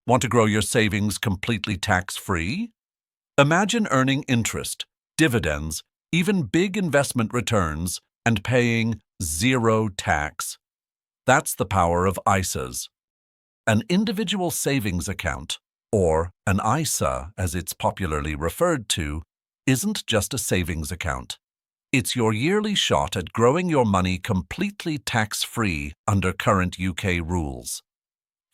Want to grow your savings completely tax-free? Imagine earning interest, dividends, even big investment returns, and paying zero tax. That's the power of ISAs. An individual savings account, or an ISA as it's popularly referred to, isn't just a savings account. It's your yearly shot at growing your money completely tax-free under current UK rules.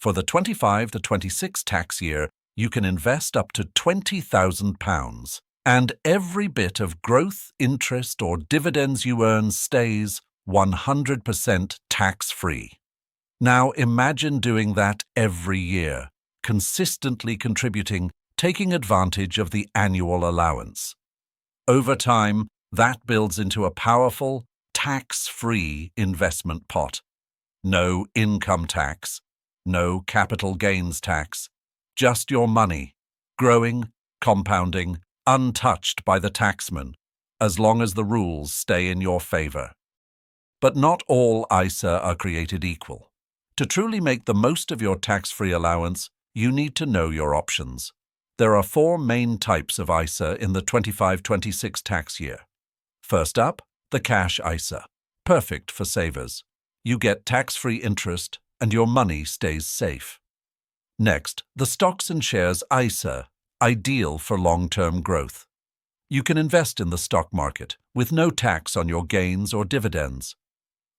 For the 25 to 26 tax year, you can invest up to £20,000, and every bit of growth, interest, or dividends you earn stays 100% tax-free. Now imagine doing that every year, consistently contributing, taking advantage of the annual allowance. Over time, that builds into a powerful, tax-free investment pot. No income tax, no capital gains tax, just your money, growing, compounding, untouched by the taxman, as long as the rules stay in your favor. But not all ISA are created equal. To truly make the most of your tax-free allowance, you need to know your options. There are 4 main types of ISA in the 25-26 tax year. First up, the cash ISA, perfect for savers. You get tax-free interest and your money stays safe. Next, the stocks and shares ISA, ideal for long-term growth. You can invest in the stock market with no tax on your gains or dividends.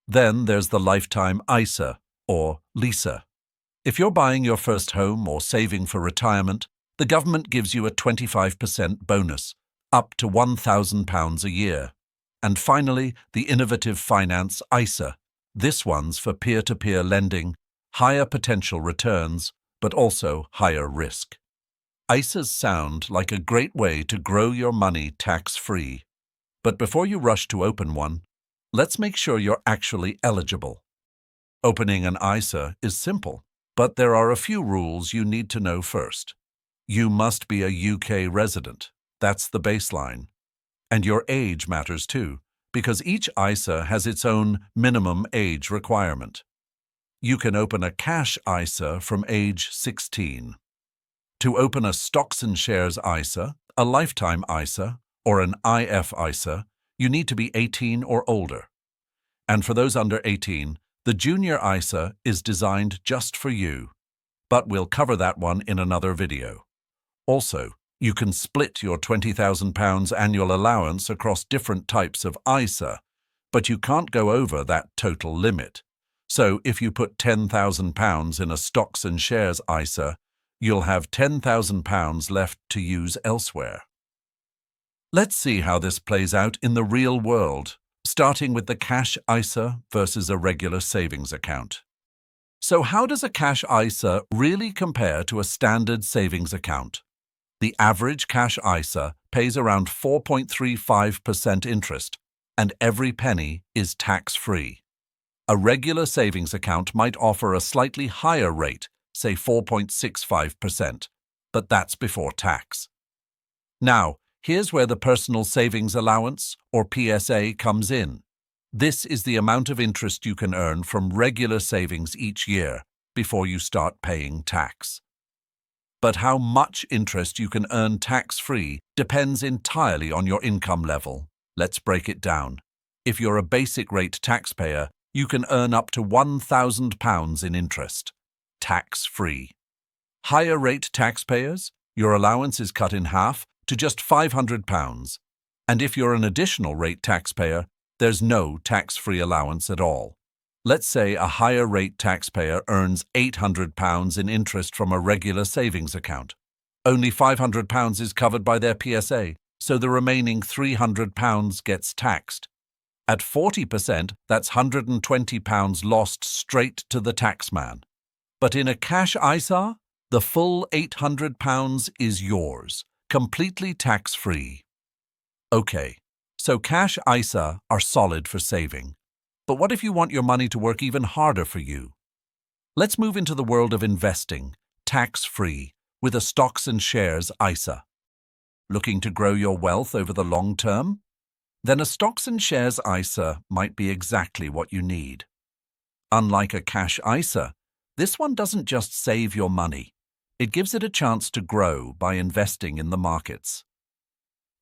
Then there's the lifetime ISA, or LISA. If you're buying your first home or saving for retirement, the government gives you a 25% bonus, up to £1,000 a year. And finally, the innovative finance ISA. This one's for peer-to-peer lending, higher potential returns, but also higher risk. ISAs sound like a great way to grow your money tax-free. But before you rush to open one, let's make sure you're actually eligible. Opening an ISA is simple, but there are a few rules you need to know first. You must be a UK resident. That's the baseline. And your age matters too, because each ISA has its own minimum age requirement. You can open a cash ISA from age 16. To open a stocks and shares ISA, a lifetime ISA, or an IFISA, you need to be 18 or older. And for those under 18, the junior ISA is designed just for you, but we'll cover that one in another video. Also, you can split your £20,000 annual allowance across different types of ISA, but you can't go over that total limit. So if you put £10,000 in a stocks and shares ISA, you'll have £10,000 left to use elsewhere. Let's see how this plays out in the real world, starting with the cash ISA versus a regular savings account. So how does a cash ISA really compare to a standard savings account? The average cash ISA pays around 4.35% interest, and every penny is tax-free. A regular savings account might offer a slightly higher rate, say 4.65%, but that's before tax. Now, here's where the personal savings allowance, or PSA, comes in. This is the amount of interest you can earn from regular savings each year before you start paying tax. But how much interest you can earn tax-free depends entirely on your income level. Let's break it down. If you're a basic rate taxpayer, you can earn up to £1,000 in interest, tax-free. Higher rate taxpayers, your allowance is cut in half to just £500. And if you're an additional rate taxpayer, there's no tax-free allowance at all. Let's say a higher rate taxpayer earns £800 in interest from a regular savings account. Only £500 is covered by their PSA, so the remaining £300 gets taxed. At 40%, that's £120 lost straight to the taxman. But in a cash ISA, the full £800 is yours, completely tax-free. Okay, so cash ISA are solid for saving. But what if you want your money to work even harder for you? Let's move into the world of investing, tax-free, with a stocks and shares ISA. Looking to grow your wealth over the long term? Then a stocks and shares ISA might be exactly what you need. Unlike a cash ISA, this one doesn't just save your money. It gives it a chance to grow by investing in the markets.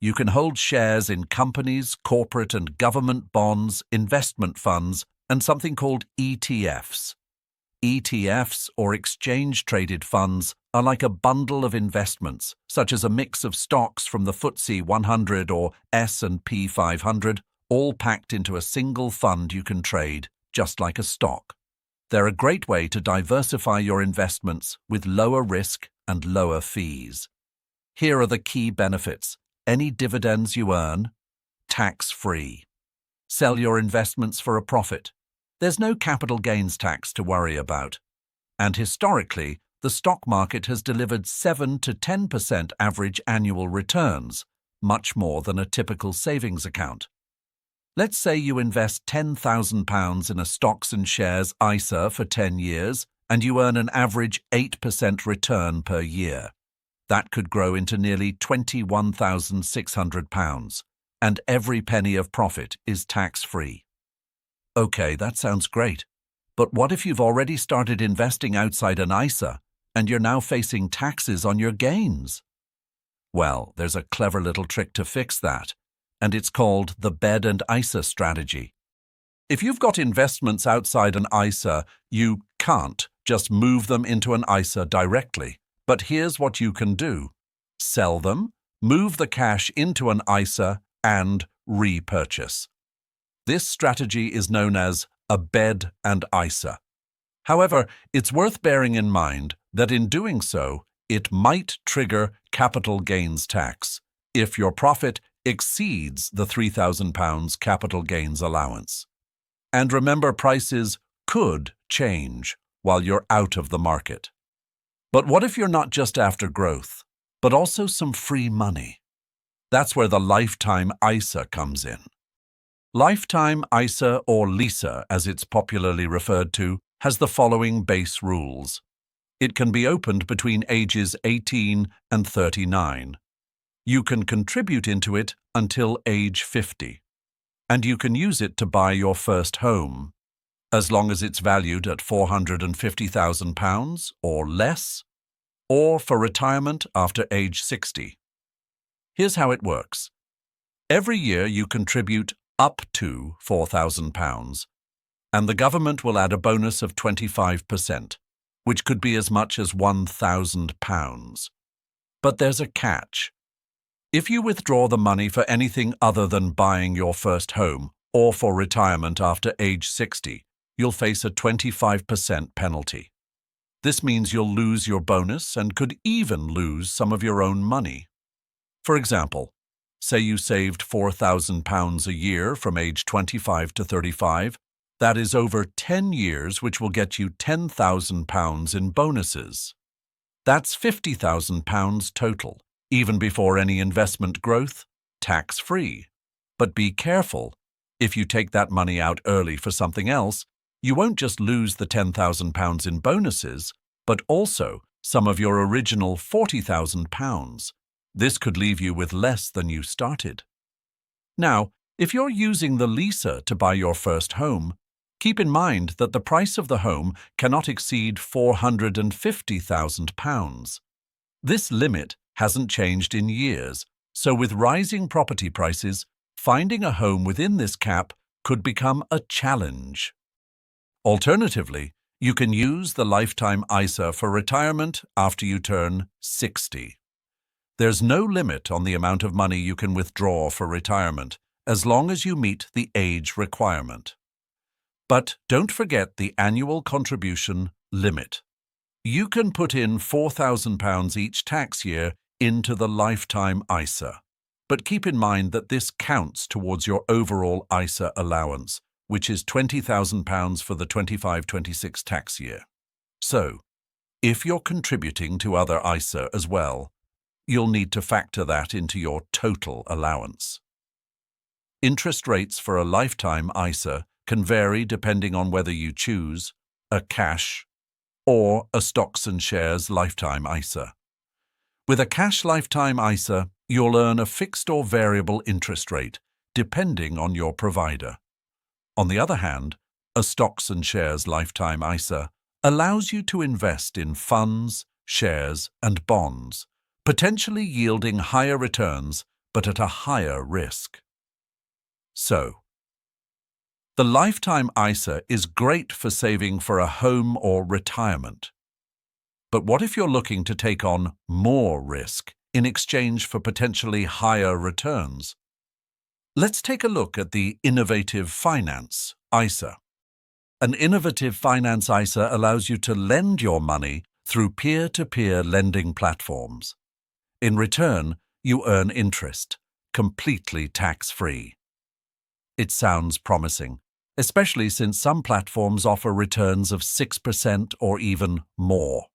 You can hold shares in companies, corporate and government bonds, investment funds, and something called ETFs. ETFs, or exchange-traded funds, are like a bundle of investments, such as a mix of stocks from the FTSE 100 or S&P 500, all packed into a single fund you can trade, just like a stock. They're a great way to diversify your investments with lower risk and lower fees. Here are the key benefits. Any dividends you earn, tax-free. Sell your investments for a profit. There's no capital gains tax to worry about. And historically, the stock market has delivered 7 to 10% average annual returns, much more than a typical savings account. Let's say you invest £10,000 in a stocks and shares ISA for 10 years, and you earn an average 8% return per year. That could grow into nearly £21,600, and every penny of profit is tax-free. Okay, that sounds great. But what if you've already started investing outside an ISA, and you're now facing taxes on your gains? Well, there's a clever little trick to fix that, and it's called the bed and ISA strategy. If you've got investments outside an ISA, you can't just move them into an ISA directly. But here's what you can do. Sell them, move the cash into an ISA, and repurchase. This strategy is known as a bed and ISA. However, it's worth bearing in mind that in doing so, it might trigger capital gains tax if your profit exceeds the £3,000 capital gains allowance. And remember, prices could change while you're out of the market. But what if you're not just after growth, but also some free money? That's where the Lifetime ISA comes in. Lifetime ISA, or LISA as it's popularly referred to, has the following base rules. It can be opened between ages 18 and 39. You can contribute into it until age 50. And you can use it to buy your first home, as long as it's valued at £450,000 or less, or for retirement after age 60. Here's how it works. Every year you contribute up to £4,000, and the government will add a bonus of 25%, which could be as much as £1,000. But there's a catch. If you withdraw the money for anything other than buying your first home or for retirement after age 60, you'll face a 25% penalty. This means you'll lose your bonus and could even lose some of your own money. For example, say you saved £4,000 a year from age 25 to 35. That is over 10 years, which will get you £10,000 in bonuses. That's £50,000 total, even before any investment growth, tax-free. But be careful. If you take that money out early for something else, you won't just lose the £10,000 in bonuses, but also some of your original £40,000. This could leave you with less than you started. Now, if you're using the LISA to buy your first home, keep in mind that the price of the home cannot exceed £450,000. This limit hasn't changed in years, so with rising property prices, finding a home within this cap could become a challenge. Alternatively, you can use the Lifetime ISA for retirement after you turn 60. There's no limit on the amount of money you can withdraw for retirement, as long as you meet the age requirement. But don't forget the annual contribution limit. You can put in £4,000 each tax year into the Lifetime ISA, but keep in mind that this counts towards your overall ISA allowance, which is £20,000 for the 25-26 tax year. So, if you're contributing to other ISA as well, you'll need to factor that into your total allowance. Interest rates for a Lifetime ISA can vary depending on whether you choose a cash or a stocks and shares Lifetime ISA. With a cash Lifetime ISA, you'll earn a fixed or variable interest rate, depending on your provider. On the other hand, a stocks and shares Lifetime ISA allows you to invest in funds, shares, and bonds, potentially yielding higher returns but at a higher risk. So, the lifetime ISA is great for saving for a home or retirement. But what if you're looking to take on more risk in exchange for potentially higher returns? Let's take a look at the Innovative Finance ISA. An Innovative Finance ISA allows you to lend your money through peer-to-peer lending platforms. In return, you earn interest, completely tax-free. It sounds promising, especially since some platforms offer returns of 6% or even more.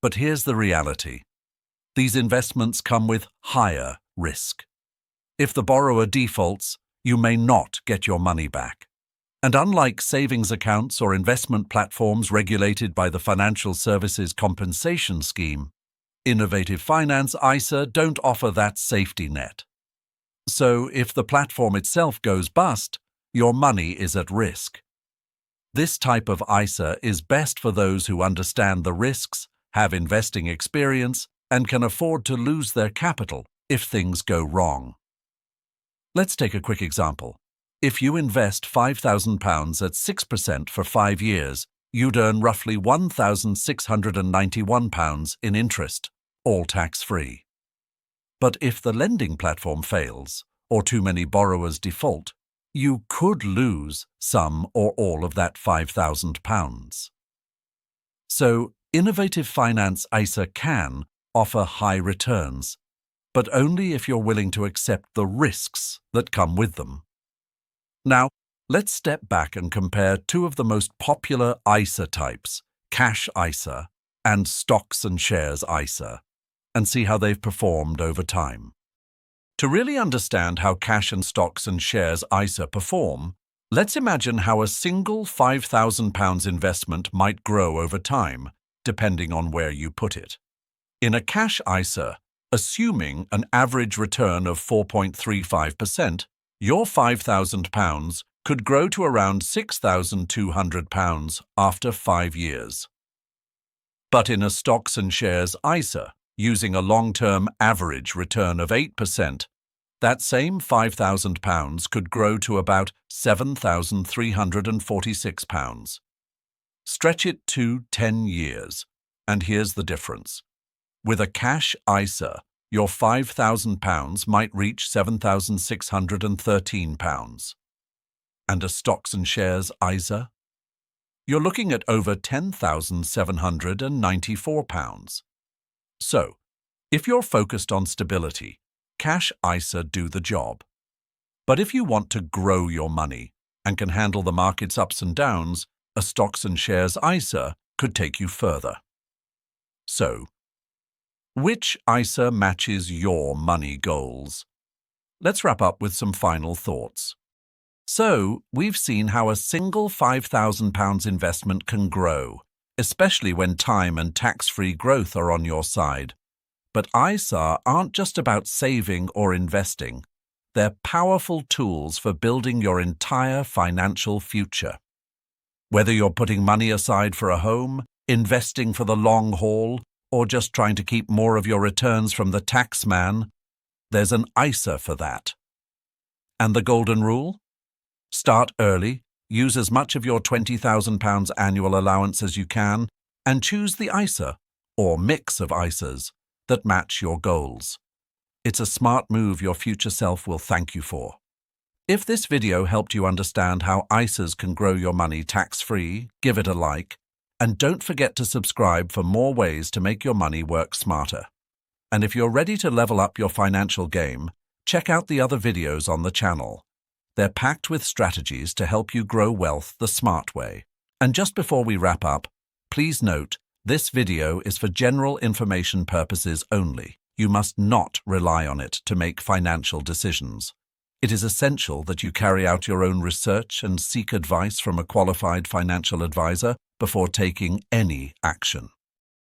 But here's the reality. These investments come with higher risk. If the borrower defaults, you may not get your money back. And unlike savings accounts or investment platforms regulated by the Financial Services Compensation Scheme, Innovative Finance ISA don't offer that safety net. So if the platform itself goes bust, your money is at risk. This type of ISA is best for those who understand the risks, have investing experience, and can afford to lose their capital if things go wrong. Let's take a quick example. If you invest £5,000 at 6% for 5 years, you'd earn roughly £1,691 in interest, all tax-free. But if the lending platform fails, or too many borrowers default, you could lose some or all of that £5,000. So, Innovative Finance ISA can offer high returns, but only if you're willing to accept the risks that come with them. Now, let's step back and compare two of the most popular ISA types, Cash ISA and Stocks and Shares ISA, and see how they've performed over time. To really understand how Cash and Stocks and Shares ISA perform, let's imagine how a single £5,000 investment might grow over time, depending on where you put it. In a Cash ISA, assuming an average return of 4.35%, your £5,000 could grow to around £6,200 after 5 years. But in a Stocks and Shares ISA, using a long-term average return of 8%, that same £5,000 could grow to about £7,346. Stretch it to 10 years, and here's the difference. With a Cash ISA, your £5,000 might reach £7,613. And a Stocks and Shares ISA? You're looking at over £10,794. So, if you're focused on stability, Cash ISA do the job. But if you want to grow your money and can handle the market's ups and downs, a Stocks and Shares ISA could take you further. So, which ISA matches your money goals? Let's wrap up with some final thoughts. So, we've seen how a single £5,000 investment can grow, especially when time and tax-free growth are on your side. But ISA aren't just about saving or investing. They're powerful tools for building your entire financial future. Whether you're putting money aside for a home, investing for the long haul, or just trying to keep more of your returns from the tax man, there's an ISA for that. And the golden rule? Start early, use as much of your £20,000 annual allowance as you can, and choose the ISA, or mix of ISAs, that match your goals. It's a smart move your future self will thank you for. If this video helped you understand how ISAs can grow your money tax-free, give it a like, and don't forget to subscribe for more ways to make your money work smarter. And if you're ready to level up your financial game, check out the other videos on the channel. They're packed with strategies to help you grow wealth the smart way. And just before we wrap up, please note, this video is for general information purposes only. You must not rely on it to make financial decisions. It is essential that you carry out your own research and seek advice from a qualified financial advisor before taking any action.